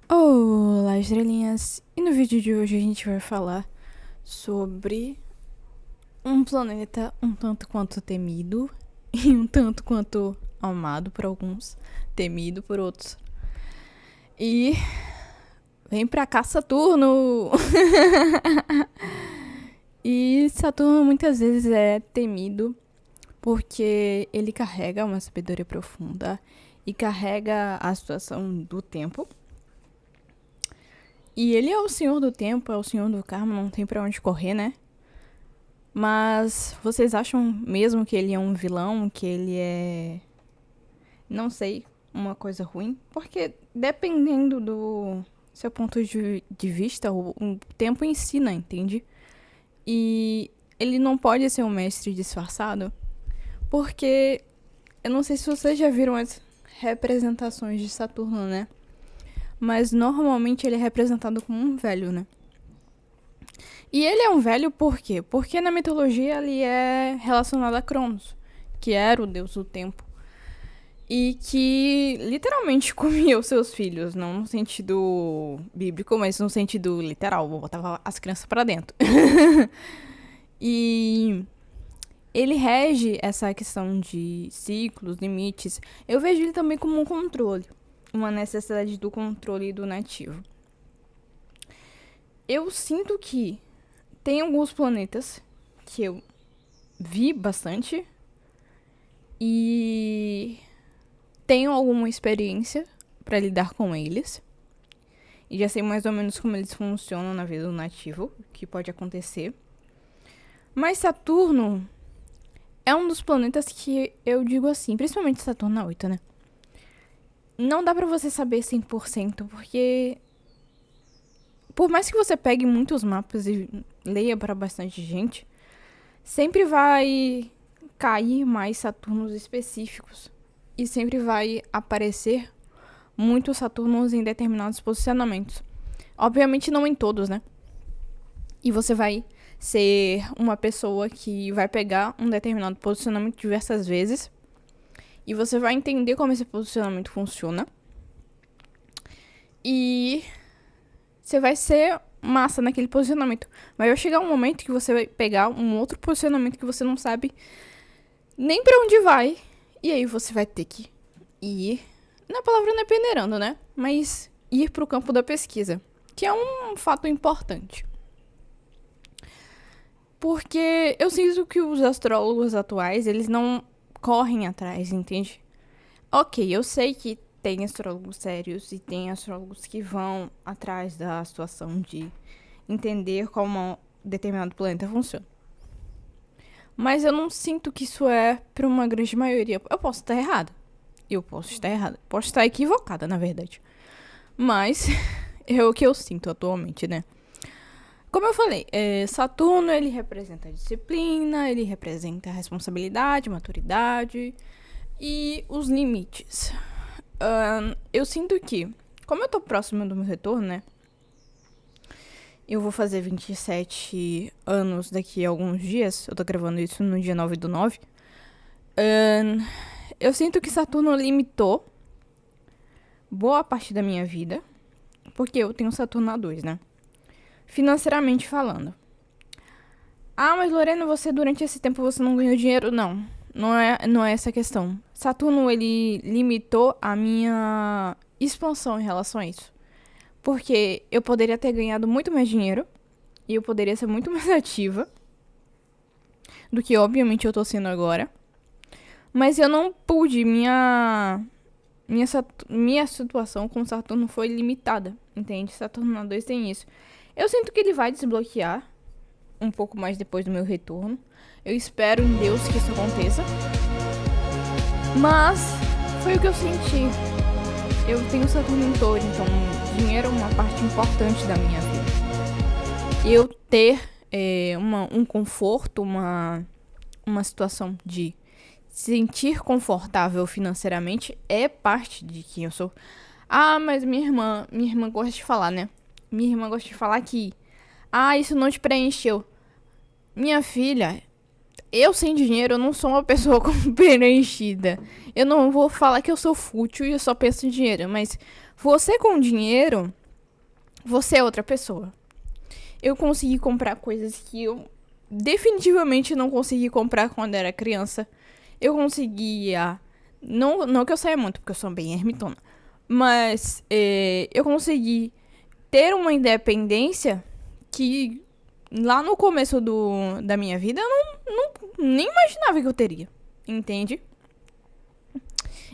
Olá, estrelinhas! E no vídeo de hoje a gente vai falar sobre um planeta um tanto quanto temido e um tanto quanto amado por alguns, temido por outros. E vem pra cá, Saturno! E Saturno muitas vezes é temido porque ele carrega uma sabedoria profunda e carrega a situação do tempo. E ele é o senhor do tempo, é o senhor do karma, não tem pra onde correr, né? Mas vocês acham mesmo que ele é um vilão, que ele é, não sei, uma coisa ruim? Porque dependendo do seu ponto de vista, o tempo ensina, entende? E ele não pode ser um mestre disfarçado, porque eu não sei se vocês já viram as representações de Saturno, né? Mas normalmente ele é representado como um velho, né? E ele é um velho por quê? Porque na mitologia ele é relacionado a Cronos, que era o deus do tempo. E que literalmente comia os seus filhos, não no sentido bíblico, mas no sentido literal, botava as crianças pra dentro. E ele rege essa questão de ciclos, limites. Eu vejo ele também como um controle, uma necessidade do controle do nativo. Eu sinto que tem alguns planetas que eu vi bastante e tenho alguma experiência para lidar com eles. E já sei mais ou menos como eles funcionam na vida do nativo, que pode acontecer. Mas Saturno é um dos planetas que eu digo assim, principalmente Saturno na 8, né? Não dá pra você saber 100%, porque por mais que você pegue muitos mapas e leia para bastante gente, sempre vai cair mais Saturnos específicos. E sempre vai aparecer muitos Saturnos em determinados posicionamentos. Obviamente não em todos, né? E você vai ser uma pessoa que vai pegar um determinado posicionamento diversas vezes. E você vai entender como esse posicionamento funciona. E você vai ser massa naquele posicionamento. Mas vai chegar um momento que você vai pegar um outro posicionamento que você não sabe nem pra onde vai. E aí você vai ter que ir, na palavra não é peneirando, né? Mas ir pro campo da pesquisa, que é um fato importante. Porque eu sinto que os astrólogos atuais, eles não correm atrás, entende? Ok, eu sei que tem astrólogos sérios e tem astrólogos que vão atrás da situação de entender como um determinado planeta funciona. Mas eu não sinto que isso é para uma grande maioria. Eu posso estar errada. Eu posso estar errada. Posso estar equivocada, na verdade. Mas é o que eu sinto atualmente, né? Como eu falei, Saturno, ele representa a disciplina, ele representa a responsabilidade, maturidade e os limites. Eu sinto que, como eu tô próximo do meu retorno, né? Eu vou fazer 27 anos daqui a alguns dias. Eu tô gravando isso no dia 9/9. Eu sinto que Saturno limitou boa parte da minha vida. Porque eu tenho Saturno a 2, né? Financeiramente falando. Ah, mas Lorena, você durante esse tempo você não ganhou dinheiro? Não. Não é essa a questão. Saturno, ele limitou a minha expansão em relação a isso. Porque eu poderia ter ganhado muito mais dinheiro. E eu poderia ser muito mais ativa. Do que, obviamente, eu tô sendo agora. Mas eu não pude. Minha situação com Saturno foi limitada. Entende? Saturno na 2 tem isso. Eu sinto que ele vai desbloquear um pouco mais depois do meu retorno. Eu espero em Deus que isso aconteça. Mas foi o que eu senti. Eu tenho Saturno em Touro, então dinheiro é uma parte importante da minha vida. Eu ter um conforto, uma situação de sentir confortável financeiramente é parte de quem eu sou. Ah, mas minha irmã gosta de falar, né? Minha irmã gosta de falar que isso não te preencheu. Minha filha, eu sem dinheiro, eu não sou uma pessoa preenchida. Eu não vou falar que eu sou fútil e eu só penso em dinheiro, mas Você com dinheiro, você é outra pessoa. Eu consegui comprar coisas que eu definitivamente não consegui comprar quando era criança. Eu conseguia... Não que eu saia muito, porque eu sou bem ermitona. Mas eu consegui ter uma independência que lá no começo da minha vida eu nem imaginava que eu teria. Entende?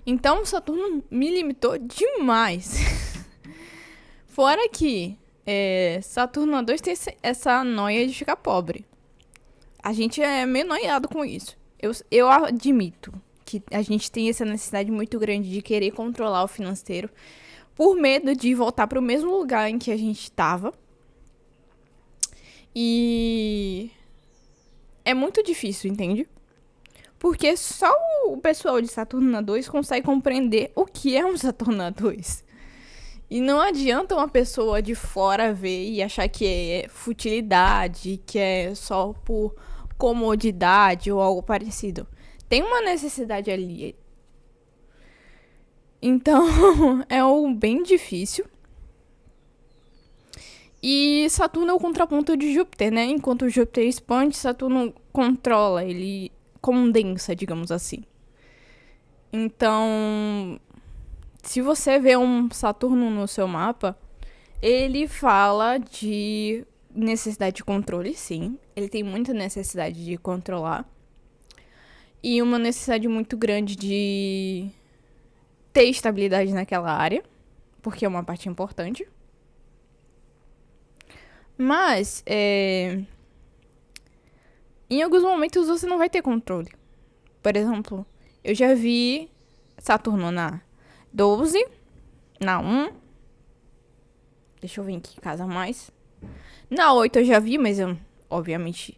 Então Saturno me limitou demais. Fora que Saturno A2 tem essa noia de ficar pobre. A gente é meio noiado com isso. Eu admito que a gente tem essa necessidade muito grande de querer controlar o financeiro por medo de voltar para o mesmo lugar em que a gente estava. E é muito difícil, entende? Porque só o pessoal de Saturno A2 consegue compreender o que é um Saturno A2. E não adianta uma pessoa de fora ver e achar que é futilidade, que é só por comodidade ou algo parecido. Tem uma necessidade ali. Então, é algo bem difícil. E Saturno é o contraponto de Júpiter, né? Enquanto Júpiter expande, Saturno controla, ele condensa, digamos assim. Então, se você vê um Saturno no seu mapa, ele fala de necessidade de controle, sim. Ele tem muita necessidade de controlar. E uma necessidade muito grande de ter estabilidade naquela área, porque é uma parte importante. Mas, em alguns momentos você não vai ter controle. Por exemplo, eu já vi Saturno na 12, na 1. Deixa eu ver em que casa mais. Na 8 eu já vi, mas eu, obviamente,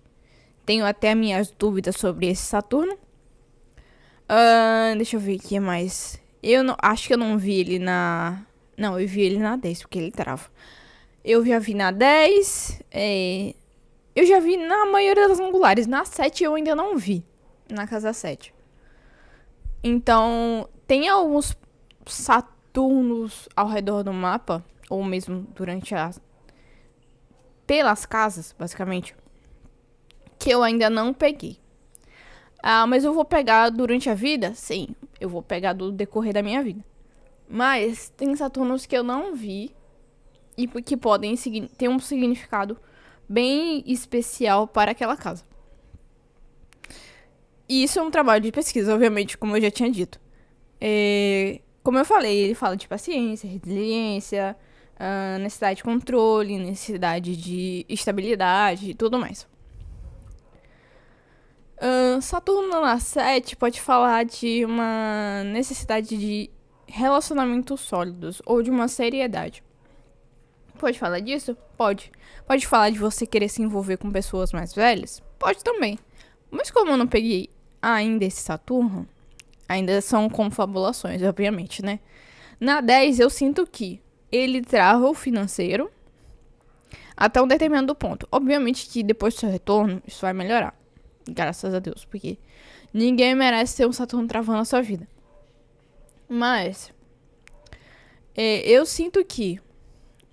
tenho até minhas dúvidas sobre esse Saturno. Deixa eu ver o que mais. Acho que eu não vi ele na... Não, eu vi ele na 10, porque ele trava. Eu já vi na 10. Eu já vi na maioria das angulares. Na 7 eu ainda não vi. Na casa 7. Então, tem alguns Saturnos ao redor do mapa, ou mesmo pelas casas, basicamente, que eu ainda não peguei. Mas eu vou pegar durante a vida? Sim, eu vou pegar do decorrer da minha vida. Mas tem Saturnos que eu não vi e que podem ter um significado bem especial para aquela casa. E isso é um trabalho de pesquisa, obviamente, como eu já tinha dito. Como eu falei, ele fala de paciência, resiliência, necessidade de controle, necessidade de estabilidade e tudo mais. Saturno na 7 pode falar de uma necessidade de relacionamentos sólidos ou de uma seriedade. Pode falar disso? Pode. Pode falar de você querer se envolver com pessoas mais velhas? Pode também. Mas como eu não peguei ainda esse Saturno, ainda são confabulações, obviamente, né? Na 10 eu sinto que ele trava o financeiro até um determinado ponto. Obviamente que depois do seu retorno, isso vai melhorar. Graças a Deus, porque ninguém merece ter um Saturno travando a sua vida. Mas eu sinto que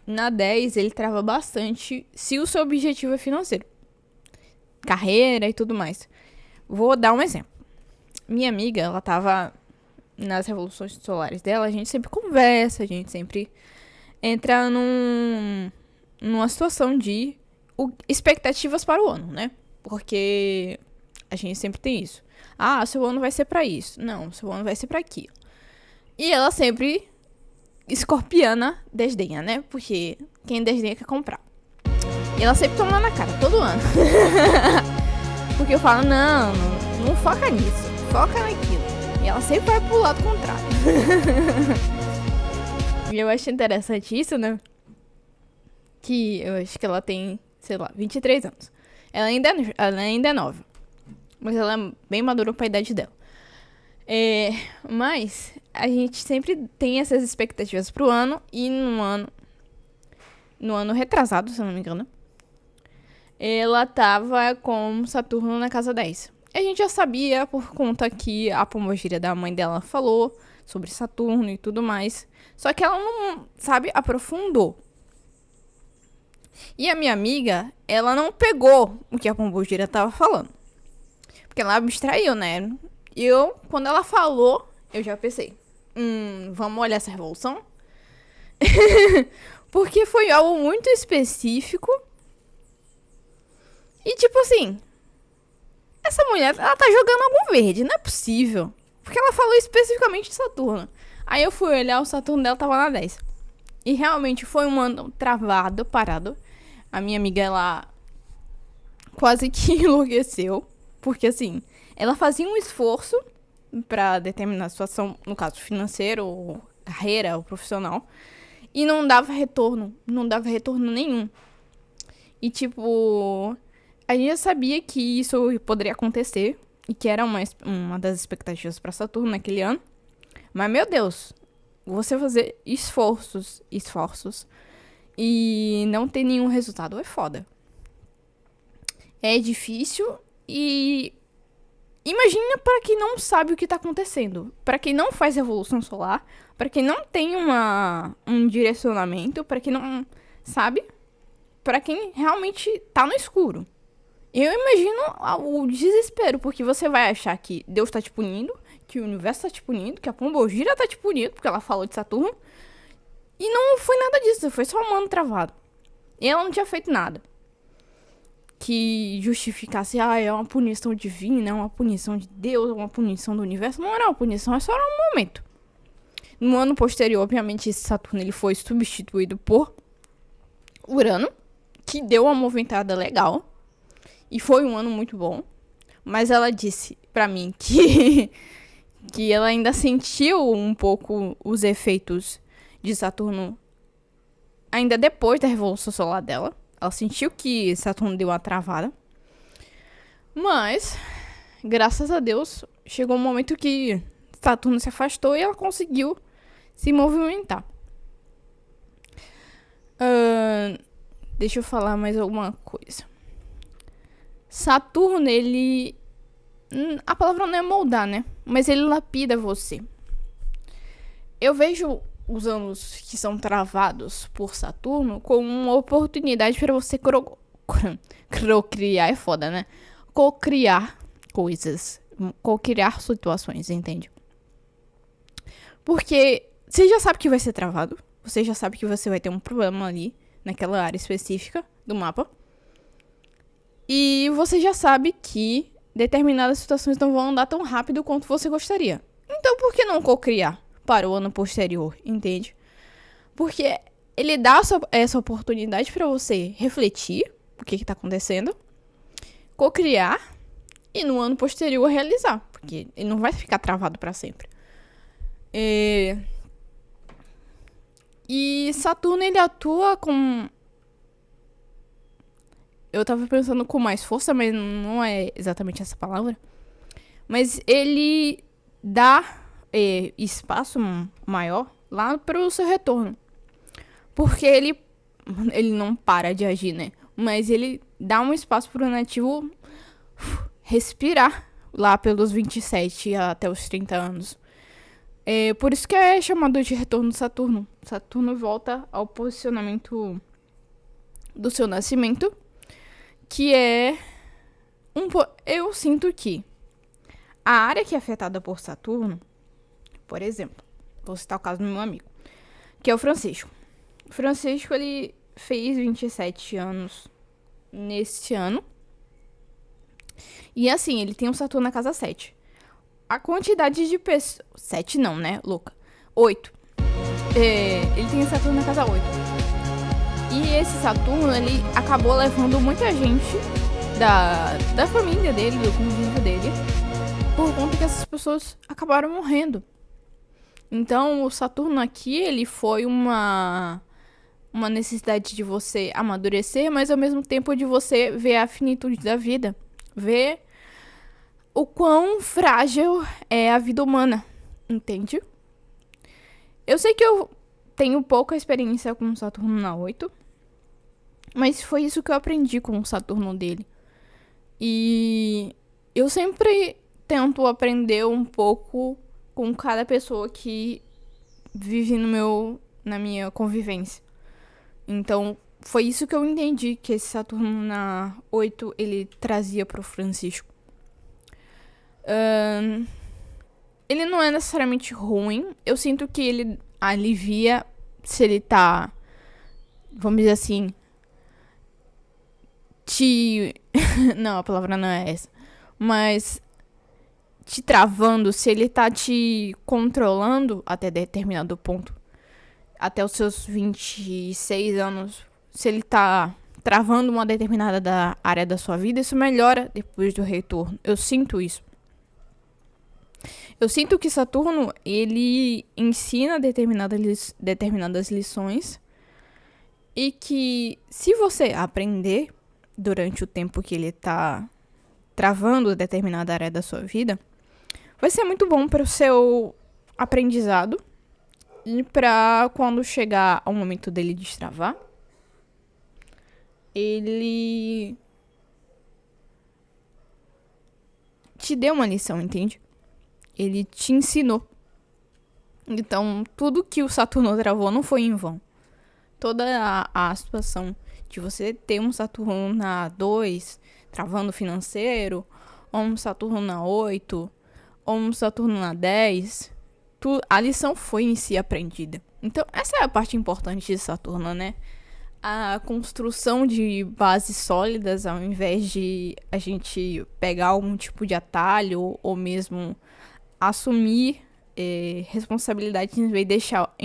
na 10 ele trava bastante se o seu objetivo é financeiro. Carreira e tudo mais. Vou dar um exemplo. Minha amiga, ela tava nas revoluções solares dela, a gente sempre conversa, a gente sempre entra numa situação de expectativas para o ano, né? Porque a gente sempre tem isso. Seu ano vai ser pra isso. Não, seu ano vai ser pra aquilo. E ela sempre, escorpiana, desdenha, né? Porque quem desdenha quer comprar. E ela sempre toma na cara, todo ano. Porque eu falo, não foca nisso. Foca naquilo. E ela sempre vai pro lado contrário. E eu acho interessante isso, né? Que eu acho que ela tem, sei lá, 23 anos. Ela ainda é nova. Mas ela é bem madura pra idade dela. Mas a gente sempre tem essas expectativas pro ano. E no ano retrasado, se eu não me engano, ela tava com Saturno na casa 10. A gente já sabia por conta que a pombogira da mãe dela falou sobre Saturno e tudo mais. Só que ela não, sabe, aprofundou. E a minha amiga, ela não pegou o que a Pombogira tava falando. Porque ela abstraiu, né? E eu, quando ela falou, eu já pensei, vamos olhar essa revolução? Porque foi algo muito específico. E tipo assim, essa mulher, ela tá jogando algum verde, não é possível. Porque ela falou especificamente de Saturno. Aí eu fui olhar, o Saturno dela tava na 10. E realmente foi um ano travado, parado. A minha amiga, ela quase que enlouqueceu. Porque assim, ela fazia um esforço pra determinar a situação, no caso financeiro, ou carreira, ou profissional. E não dava retorno. Não dava retorno nenhum. E tipo, a gente já sabia que isso poderia acontecer. E que era uma das expectativas pra Saturno naquele ano. Mas, meu Deus, você fazer esforços e não ter nenhum resultado é foda. É difícil e imagina para quem não sabe o que tá acontecendo, para quem não faz revolução solar, para quem não tem um direcionamento, para quem não sabe, para quem realmente tá no escuro. Eu imagino o desespero, porque você vai achar que Deus tá te punindo, que o universo tá te punindo, que a Pombogira tá te punindo, porque ela falou de Saturno. E não foi nada disso, foi só um ano travado. E ela não tinha feito nada que justificasse, é uma punição divina, é uma punição de Deus, é uma punição do universo. Não era uma punição, é só um momento. No ano posterior, obviamente, esse Saturno ele foi substituído por Urano, que deu uma movimentada legal. E foi um ano muito bom. Mas ela disse pra mim que ela ainda sentiu um pouco os efeitos de Saturno ainda depois da Revolução Solar dela. Ela sentiu que Saturno deu uma travada. Mas, graças a Deus, chegou um momento que Saturno se afastou e ela conseguiu se movimentar. Deixa eu falar mais alguma coisa. Saturno, ele... A palavra não é moldar, né? Mas ele lapida você. Eu vejo os anos que são travados por Saturno como uma oportunidade para você procriar, é foda, né? Cocriar coisas. Cocriar situações, entende? Porque você já sabe que vai ser travado. Você já sabe que você vai ter um problema ali, naquela área específica do mapa. E você já sabe que determinadas situações não vão andar tão rápido quanto você gostaria. Então, por que não cocriar para o ano posterior, entende? Porque ele dá essa oportunidade para você refletir o que está acontecendo, cocriar e no ano posterior realizar, porque ele não vai ficar travado para sempre. E Saturno, ele atua com... Eu tava pensando com mais força, mas não é exatamente essa palavra. Mas ele dá espaço maior lá pro seu retorno. Porque ele não para de agir, né? Mas ele dá um espaço pro nativo respirar lá pelos 27 até os 30 anos. Por isso que é chamado de retorno de Saturno. Saturno volta ao posicionamento do seu nascimento, que é eu sinto que a área que é afetada por Saturno, por exemplo, vou citar o caso do meu amigo, que é o Francisco. O Francisco, ele fez 27 anos neste ano. E assim, ele tem um Saturno na casa 7. A quantidade de pessoas... 7 não, né, louca? 8. Ele tem Saturno na casa 8. E esse Saturno, ele acabou levando muita gente da família dele, do convívio dele, por conta que essas pessoas acabaram morrendo. Então, o Saturno aqui, ele foi uma necessidade de você amadurecer, mas ao mesmo tempo de você ver a finitude da vida. Ver o quão frágil é a vida humana, entende? Eu sei que eu tenho pouca experiência com o Saturno na 8, mas foi isso que eu aprendi com o Saturno dele. E eu sempre tento aprender um pouco com cada pessoa que vive na minha convivência. Então, foi isso que eu entendi que esse Saturno na 8 ele trazia pro Francisco. Ele não é necessariamente ruim. Eu sinto que ele alivia se ele tá, vamos dizer assim, não, a palavra não é essa. Mas te travando, se ele tá te controlando até determinado ponto. Até os seus 26 anos. Se ele tá travando uma determinada área da sua vida, isso melhora depois do retorno. Eu sinto isso. Eu sinto que Saturno, ele ensina determinadas lições. E que se você aprender durante o tempo que ele tá travando determinada área da sua vida, vai ser muito bom para o seu aprendizado e para quando chegar ao momento dele destravar, ele te deu uma lição, entende? Ele te ensinou. Então, tudo que o Saturno travou não foi em vão. Toda a situação de você ter um Saturno na 2, travando financeiro, ou um Saturno na 8, ou um Saturno na 10, a lição foi em si aprendida. Então, essa é a parte importante de Saturno, né? A construção de bases sólidas, ao invés de a gente pegar algum tipo de atalho, ou mesmo assumir responsabilidade em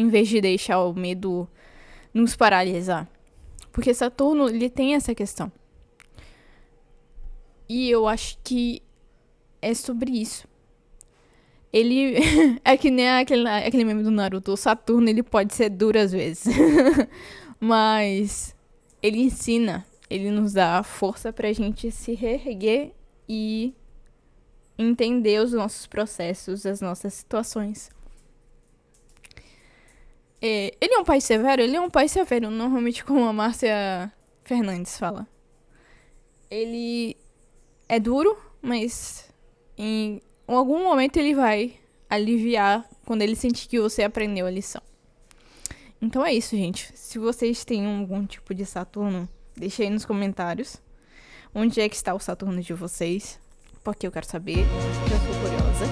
vez de deixar o medo nos paralisar. Porque Saturno, ele tem essa questão. E eu acho que é sobre isso. Ele é que nem aquele meme do Naruto. O Saturno, ele pode ser duro às vezes. Mas ele ensina. Ele nos dá força pra gente se reerguer e entender os nossos processos, as nossas situações. Ele é um pai severo? Ele é um pai severo, normalmente como a Márcia Fernandes fala. Ele é duro, mas em algum momento ele vai aliviar quando ele sentir que você aprendeu a lição. Então é isso, gente. Se vocês têm algum tipo de Saturno, deixe aí nos comentários. Onde é que está o Saturno de vocês? Porque eu quero saber, já sou curiosa.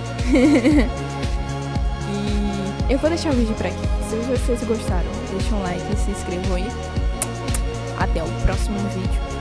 E eu vou deixar o vídeo por aqui. Se vocês gostaram, deixa um like e se inscrevam aí. Até o próximo vídeo.